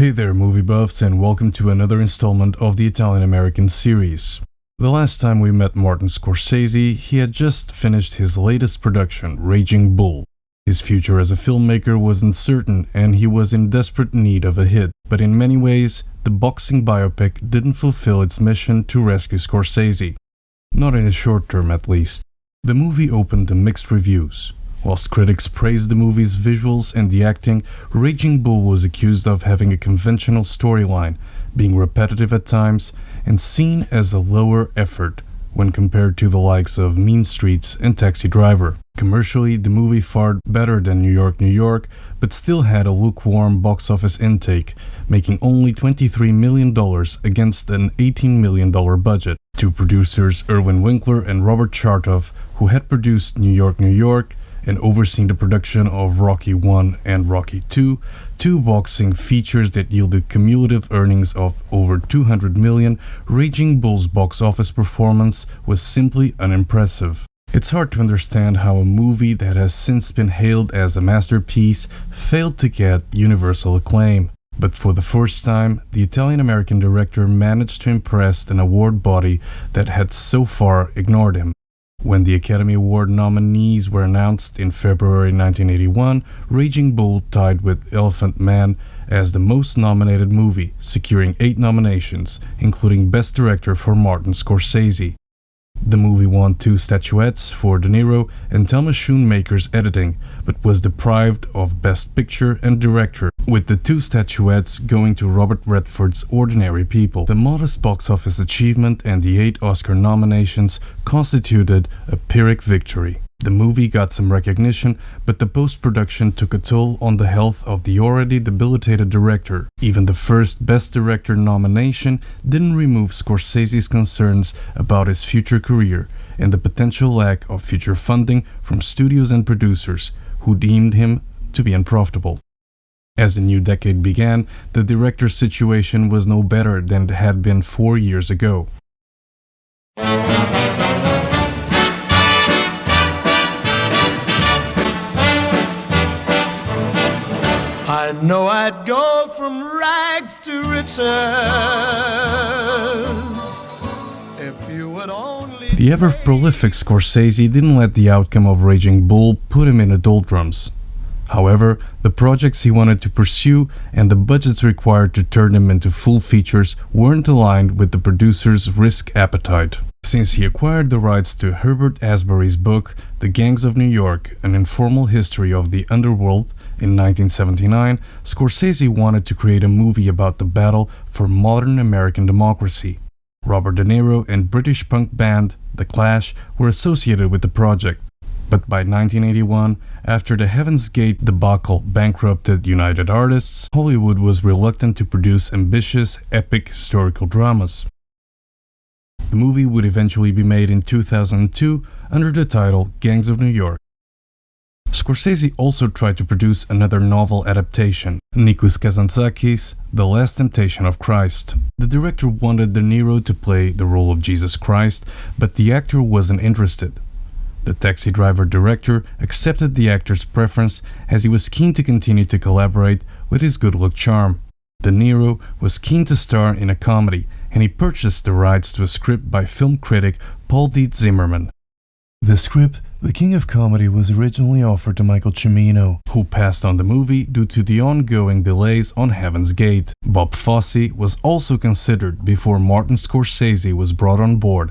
Hey there, movie buffs, and welcome to another installment of the Italian American series. The last time we met Martin Scorsese, he had just finished his latest production, Raging Bull. His future as a filmmaker was uncertain and he was in desperate need of a hit, but in many ways, the boxing biopic didn't fulfill its mission to rescue Scorsese. Not in the short term, at least. The movie opened to mixed reviews. Whilst critics praised the movie's visuals and the acting, Raging Bull was accused of having a conventional storyline, being repetitive at times, and seen as a lower effort when compared to the likes of Mean Streets and Taxi Driver. Commercially, the movie fared better than New York, New York, but still had a lukewarm box office intake, making only $23 million against an $18 million budget. Two producers, Irwin Winkler and Robert Chartoff, who had produced New York, New York, and overseeing the production of Rocky I and Rocky II, two boxing features that yielded cumulative earnings of over $200 million, Raging Bull's box office performance was simply unimpressive. It's hard to understand how a movie that has since been hailed as a masterpiece failed to get universal acclaim. But for the first time, the Italian-American director managed to impress an award body that had so far ignored him. When the Academy Award nominees were announced in February 1981, Raging Bull tied with Elephant Man as the most nominated movie, securing 8 nominations, including Best Director for Martin Scorsese. The movie won 2 statuettes for De Niro and Thomas Schoonmaker's editing, but was deprived of Best Picture and Director, with the 2 statuettes going to Robert Redford's Ordinary People. The modest box office achievement and the 8 Oscar nominations constituted a Pyrrhic victory. The movie got some recognition, but the post-production took a toll on the health of the already debilitated director. Even the first Best Director nomination didn't remove Scorsese's concerns about his future career and the potential lack of future funding from studios and producers, who deemed him to be unprofitable. As the new decade began, the director's situation was no better than it had been 4 years ago. I know I'd go from rags to riches if you would only. The ever-prolific Scorsese didn't let the outcome of Raging Bull put him in the doldrums. However, the projects he wanted to pursue and the budgets required to turn them into full features weren't aligned with the producer's risk appetite. Since he acquired the rights to Herbert Asbury's book, The Gangs of New York, An Informal History of the Underworld, in 1979, Scorsese wanted to create a movie about the battle for modern American democracy. Robert De Niro and British punk band The Clash were associated with the project. But by 1981, after the Heaven's Gate debacle bankrupted United Artists, Hollywood was reluctant to produce ambitious, epic historical dramas. The movie would eventually be made in 2002 under the title Gangs of New York. Scorsese also tried to produce another novel adaptation, Nikos Kazantzakis' The Last Temptation of Christ. The director wanted De Niro to play the role of Jesus Christ, but the actor wasn't interested. The Taxi Driver director accepted the actor's preference as he was keen to continue to collaborate with his good-luck charm. De Niro was keen to star in a comedy, and he purchased the rights to a script by film critic Paul D. Zimmerman. The script, The King of Comedy, was originally offered to Michael Cimino, who passed on the movie due to the ongoing delays on Heaven's Gate. Bob Fosse was also considered before Martin Scorsese was brought on board,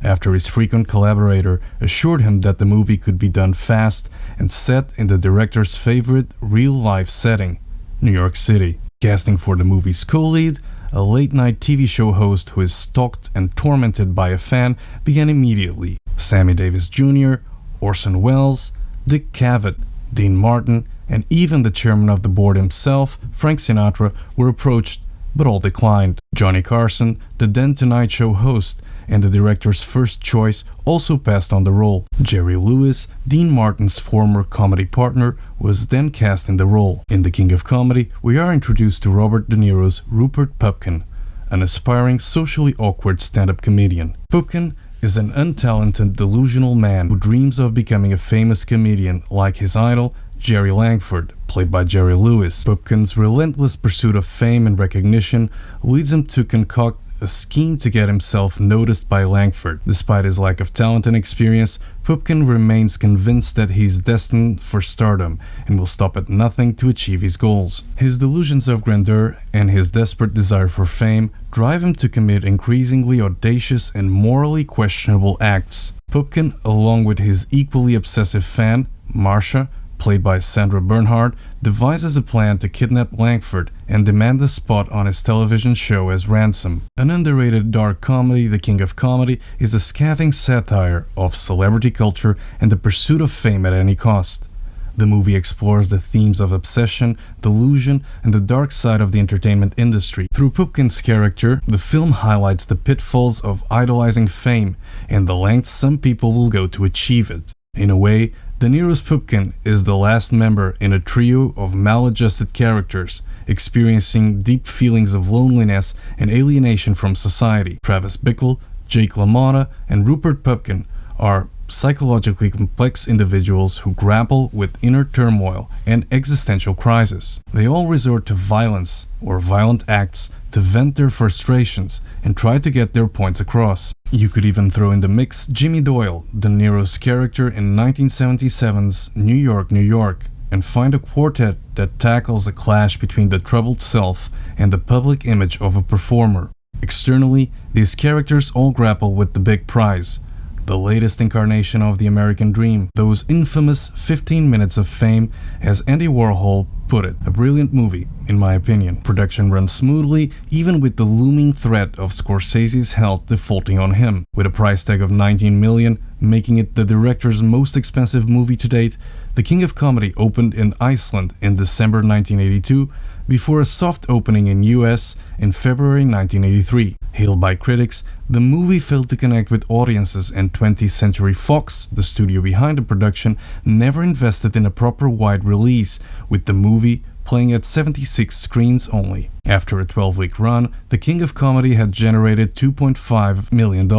after his frequent collaborator assured him that the movie could be done fast and set in the director's favorite real-life setting, New York City. Casting for the movie's co-lead, a late-night TV show host who is stalked and tormented by a fan, began immediately. Sammy Davis Jr., Orson Welles, Dick Cavett, Dean Martin, and even the chairman of the board himself, Frank Sinatra, were approached, but all declined. Johnny Carson, the then Tonight Show host, and the director's first choice, also passed on the role. Jerry Lewis, Dean Martin's former comedy partner, was then cast in the role. In The King of Comedy, we are introduced to Robert De Niro's Rupert Pupkin, an aspiring socially awkward stand-up comedian. Pupkin is an untalented, delusional man who dreams of becoming a famous comedian like his idol, Jerry Langford, played by Jerry Lewis. Pupkin's relentless pursuit of fame and recognition leads him to concoct a scheme to get himself noticed by Langford. Despite his lack of talent and experience, Pupkin remains convinced that he's destined for stardom and will stop at nothing to achieve his goals. His delusions of grandeur and his desperate desire for fame drive him to commit increasingly audacious and morally questionable acts. Pupkin, along with his equally obsessive fan, Marcia, played by Sandra Bernhard, devises a plan to kidnap Langford and demand a spot on his television show as ransom. An underrated dark comedy, The King of Comedy, is a scathing satire of celebrity culture and the pursuit of fame at any cost. The movie explores the themes of obsession, delusion, and the dark side of the entertainment industry. Through Pupkin's character, the film highlights the pitfalls of idolizing fame and the lengths some people will go to achieve it. In a way, De Niro's Pupkin is the last member in a trio of maladjusted characters, experiencing deep feelings of loneliness and alienation from society. Travis Bickle, Jake LaMotta, and Rupert Pupkin are psychologically complex individuals who grapple with inner turmoil and existential crisis. They all resort to violence or violent acts to vent their frustrations and try to get their points across. You could even throw in the mix Jimmy Doyle, De Niro's character in 1977's New York, New York, and find a quartet that tackles a clash between the troubled self and the public image of a performer. Externally, these characters all grapple with the big prize, the latest incarnation of the American dream, those infamous 15 minutes of fame, as Andy Warhol put it. A brilliant movie, in my opinion. Production runs smoothly, even with the looming threat of Scorsese's health defaulting on him. With a price tag of $19 million, making it the director's most expensive movie to date, The King of Comedy opened in Iceland in December 1982, before a soft opening in US in February 1983. Hailed by critics, the movie failed to connect with audiences, and 20th Century Fox, the studio behind the production, never invested in a proper wide release, with the movie playing at 76 screens only. After a 12-week run, The King of Comedy had generated $2.5 million,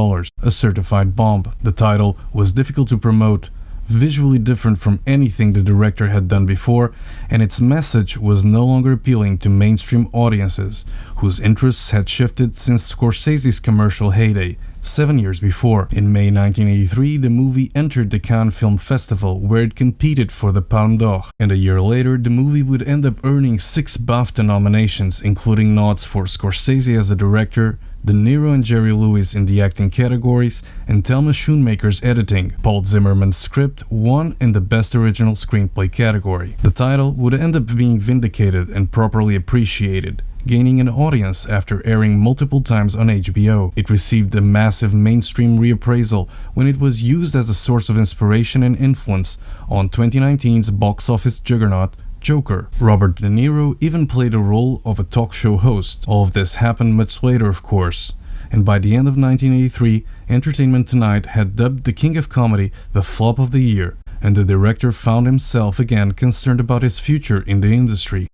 a certified bomb. The title was difficult to promote, visually different from anything the director had done before, and its message was no longer appealing to mainstream audiences, whose interests had shifted since Scorsese's commercial heyday, 7 years before. In May 1983, the movie entered the Cannes Film Festival, where it competed for the Palme d'Or, and a year later the movie would end up earning 6 BAFTA nominations, including nods for Scorsese as a director, De Niro and Jerry Lewis in the acting categories, and Thelma Schoonmaker's editing. Paul Zimmerman's script won in the Best Original Screenplay category. The title would end up being vindicated and properly appreciated, gaining an audience after airing multiple times on HBO. It received a massive mainstream reappraisal when it was used as a source of inspiration and influence on 2019's box office juggernaut Joker. Robert De Niro even played a role of a talk show host. All of this happened much later, of course, and by the end of 1983, Entertainment Tonight had dubbed The King of Comedy the flop of the year, and the director found himself again concerned about his future in the industry.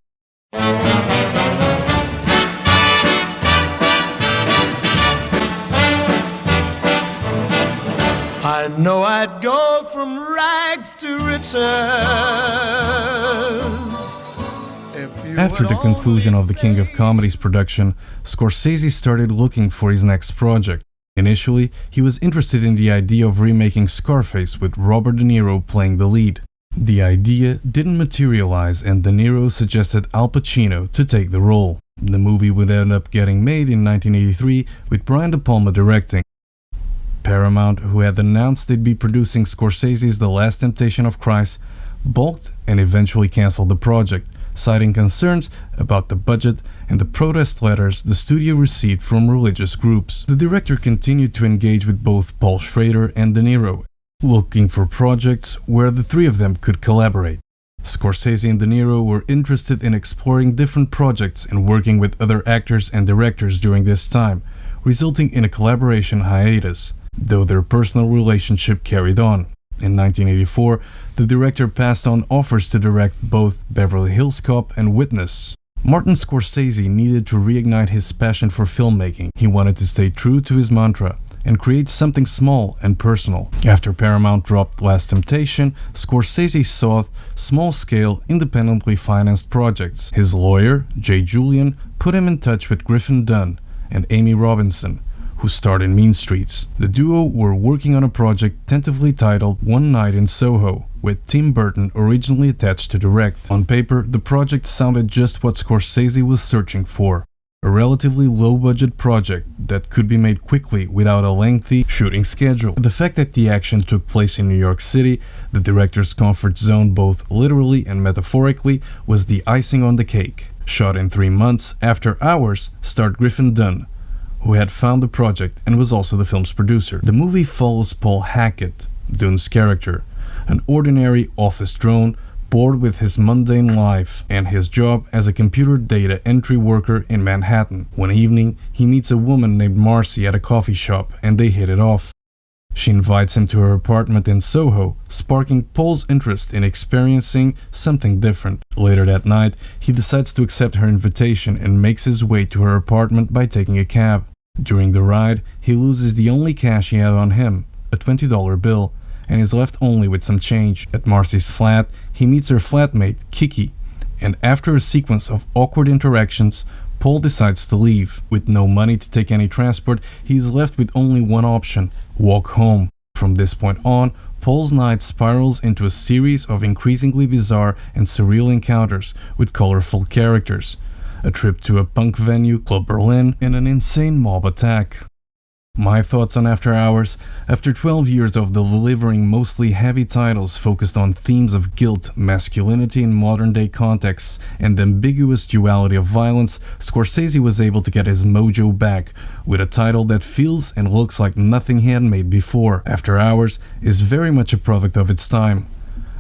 I know I'd go from rags to riches. After the conclusion of The King of Comedy's production, Scorsese started looking for his next project. Initially, he was interested in the idea of remaking Scarface with Robert De Niro playing the lead. The idea didn't materialize, and De Niro suggested Al Pacino to take the role. The movie would end up getting made in 1983 with Brian De Palma directing. Paramount, who had announced they'd be producing Scorsese's The Last Temptation of Christ, balked and eventually cancelled the project, citing concerns about the budget and the protest letters the studio received from religious groups. The director continued to engage with both Paul Schrader and De Niro, looking for projects where the three of them could collaborate. Scorsese and De Niro were interested in exploring different projects and working with other actors and directors during this time, resulting in a collaboration hiatus, though their personal relationship carried on. In 1984, the director passed on offers to direct both Beverly Hills Cop and Witness. Martin Scorsese needed to reignite his passion for filmmaking. He wanted to stay true to his mantra, and create something small and personal. After Paramount dropped Last Temptation, Scorsese sought small-scale, independently financed projects. His lawyer, Jay Julian, put him in touch with Griffin Dunne and Amy Robinson, who starred in Mean Streets. The duo were working on a project tentatively titled One Night in Soho, with Tim Burton originally attached to direct. On paper, the project sounded just what Scorsese was searching for. A relatively low-budget project that could be made quickly without a lengthy shooting schedule. The fact that the action took place in New York City, the director's comfort zone both literally and metaphorically, was the icing on the cake. Shot in 3 months, After Hours starred Griffin Dunne, who had found the project and was also the film's producer. The movie follows Paul Hackett, Dunne's character, an ordinary office drone bored with his mundane life and his job as a computer data entry worker in Manhattan. One evening, he meets a woman named Marcy at a coffee shop and they hit it off. She invites him to her apartment in Soho, sparking Paul's interest in experiencing something different. Later that night, he decides to accept her invitation and makes his way to her apartment by taking a cab. During the ride, he loses the only cash he had on him, a $20 bill, and is left only with some change. At Marcy's flat, he meets her flatmate, Kiki, and after a sequence of awkward interactions, Paul decides to leave. With no money to take any transport, he is left with only one option: walk home. From this point on, Paul's night spirals into a series of increasingly bizarre and surreal encounters with colorful characters, a trip to a punk venue, Club Berlin, and an insane mob attack. My thoughts on After Hours: after 12 years of delivering mostly heavy titles focused on themes of guilt, masculinity in modern-day contexts, and the ambiguous duality of violence, Scorsese was able to get his mojo back with a title that feels and looks like nothing he had made before. After Hours is very much a product of its time.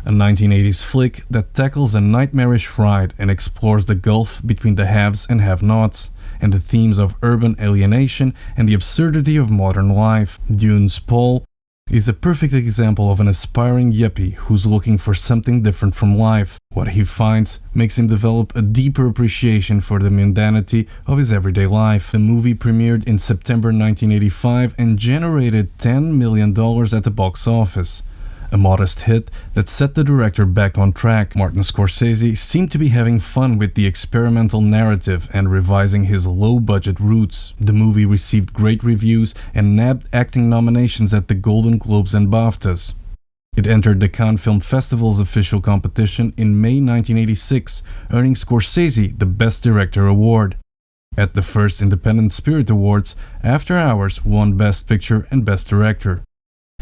A 1980s flick that tackles a nightmarish ride and explores the gulf between the haves and have-nots, and the themes of urban alienation and the absurdity of modern life. Dune's Paul is a perfect example of an aspiring yuppie who's looking for something different from life. What he finds makes him develop a deeper appreciation for the mundanity of his everyday life. The movie premiered in September 1985 and generated $10 million at the box office, a modest hit that set the director back on track. Martin Scorsese seemed to be having fun with the experimental narrative and revising his low-budget roots. The movie received great reviews and nabbed acting nominations at the Golden Globes and BAFTAs. It entered the Cannes Film Festival's official competition in May 1986, earning Scorsese the Best Director award. At the first Independent Spirit Awards, After Hours won Best Picture and Best Director.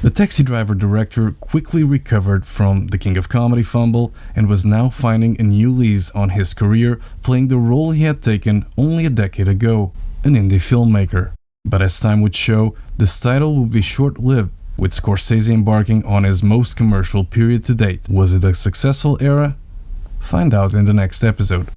The Taxi Driver director quickly recovered from the King of Comedy fumble and was now finding a new lease on his career, playing the role he had taken only a decade ago, an indie filmmaker. But as time would show, this title would be short-lived, with Scorsese embarking on his most commercial period to date. Was it a successful era? Find out in the next episode.